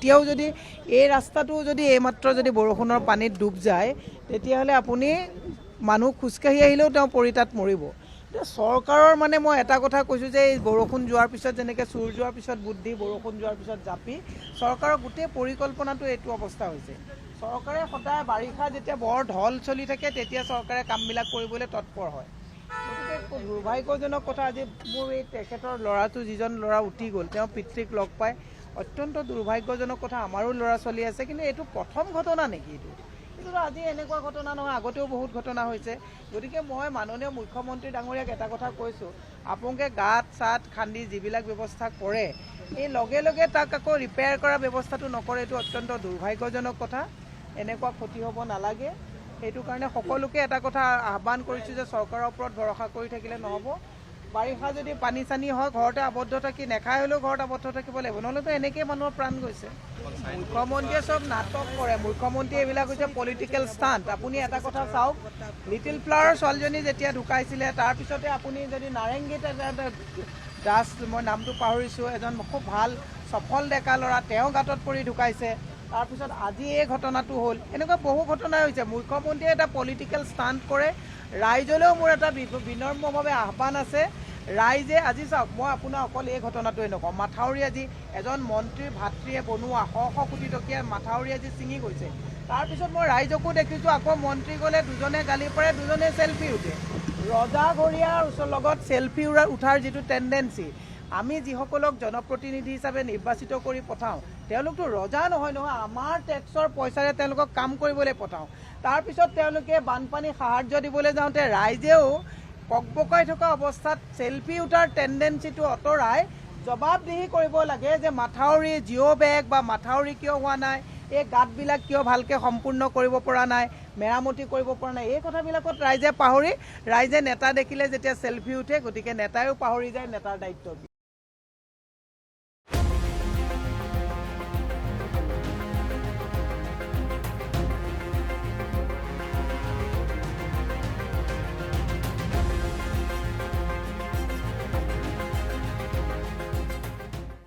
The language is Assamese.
এতিয়াও যদি এই ৰাস্তাটো যদি এইমাত্ৰ যদি বৰষুণৰ পানীত ডুব যায় তেতিয়াহ'লে আপুনি মানুহ খোজকাঢ়ি আহিলেও তেওঁ পৰিতাত মৰিব। চৰকাৰৰ মানে মই এটা কথা কৈছোঁ যে এই বৰষুণ যোৱাৰ পিছত যেনেকৈ চুৰ যোৱাৰ পিছত বুদ্ধি, বৰষুণ যোৱাৰ পিছত জাপি, চৰকাৰৰ গোটেই পৰিকল্পনাটো এইটো অৱস্থা হৈছে। চৰকাৰে সদায় বাৰিষা যেতিয়া বৰ ঢল চলি থাকে তেতিয়া চৰকাৰে কামবিলাক কৰিবলৈ তৎপৰ হয়। গতিকে দুৰ্ভাগ্যজনক কথা, আজি মোৰ এই তেখেতৰ ল'ৰাটো যিজন ল'ৰা উঠি গ'ল, তেওঁ পিতৃক লগ পাই অত্যন্ত দুৰ্ভাগ্যজনক কথা। আমাৰো ল'ৰা ছোৱালী আছে, কিন্তু এইটো প্ৰথম ঘটনা নেকি? কিন্তু আজি এনেকুৱা ঘটনা নহয়, আগতেও বহুত ঘটনা হৈছে। গতিকে মই মাননীয় মুখ্যমন্ত্ৰী ডাঙৰীয়াক এটা কথা কৈছোঁ, আপোনালোকে গাঁত চাত খান্দি যিবিলাক ব্যৱস্থা কৰে, এই লগে লগে তাক আকৌ ৰিপেয়াৰ কৰা ব্যৱস্থাটো নকৰে। এইটো অত্যন্ত দুৰ্ভাগ্যজনক কথা। এনেকুৱা ক্ষতি হ'ব নালাগে। সেইটো কাৰণে সকলোকে এটা কথা আহ্বান কৰিছোঁ যে চৰকাৰৰ ওপৰত ভৰসা কৰি থাকিলে নহ'ব। বাৰিষা যদি পানী চানী হয়, ঘৰতে আবদ্ধ থাকি নেখাই হ'লেও ঘৰত আবদ্ধ থাকিব লাগিব, নহ'লেতো এনেকৈ মানুহৰ প্ৰাণ গৈছে। মুখ্যমন্ত্ৰীয়ে চব নাটক কৰে, মুখ্যমন্ত্ৰীয়ে এইবিলাক হৈছে পলিটিকেল ষ্টাণ্ট। আপুনি এটা কথা চাওক, লিটিল ফ্লাৱাৰৰ ছোৱালীজনী যেতিয়া ঢুকাইছিলে, তাৰপিছতে আপুনি যদি নাৰেংগীত দাস, মই নামটো পাহৰিছোঁ, এজন খুব ভাল সফল ডেকা ল'ৰা, তেওঁ গাঁতত পৰি ঢুকাইছে। তাৰপিছত আজি এই ঘটনাটো হ'ল। এনেকুৱা বহু ঘটনা হৈছে। মুখ্যমন্ত্ৰীয়ে এটা পলিটিকেল ষ্টাণ্ট কৰে। ৰাইজলৈও মোৰ এটা বিনম্ৰভাৱে আহ্বান আছে, ৰাইজে আজি চাওক, মই আপোনাৰ অকল এই ঘটনাটোৱে নকওঁ, মাথাউৰি আজি এজন মন্ত্ৰীৰ ভাতৃয়ে বনোৱা শ শ কোটি টকীয়া মাথাউৰি আজি ছিঙি গৈছে। তাৰপিছত মই ৰাইজকো দেখিছোঁ, আকৌ মন্ত্ৰী গ'লে দুজনে গালি পাৰে, দুজনে চেলফি উঠে। ৰজাঘৰীয়াৰ লগত চেলফি উঠাৰ যিটো টেণ্ডেঞ্চি, আমি যিসকলক জনপ্ৰতিনিধি হিচাপে নিৰ্বাচিত কৰি পঠাওঁ, তেওঁলোকতো ৰজা নহয় নহয়, আমাৰ টেক্সৰ পইচাৰে তেওঁলোকক কাম কৰিবলৈ পঠাওঁ। তাৰপিছত তেওঁলোকে বানপানী সাহাৰ্য দিবলৈ যাওঁতে ৰাইজেও ককবকাই থকা অৱস্থাত চেলফি উঠাৰ টেণ্ডেঞ্চিটো আঁতৰাই জবাবদিহি কৰিব লাগে যে মাথাউৰি জিঅ' বেগ বা মাথাউৰি কিয় হোৱা নাই, এই গাঁতবিলাক কিয় ভালকৈ সম্পূৰ্ণ কৰিব পৰা নাই, মেৰামতি কৰিব পৰা নাই। এই কথাবিলাকত ৰাইজে পাহৰি, ৰাইজে নেতা দেখিলে যেতিয়া চেলফি উঠে, গতিকে নেতাইও পাহৰি যায় নেতাৰ দায়িত্ব কি।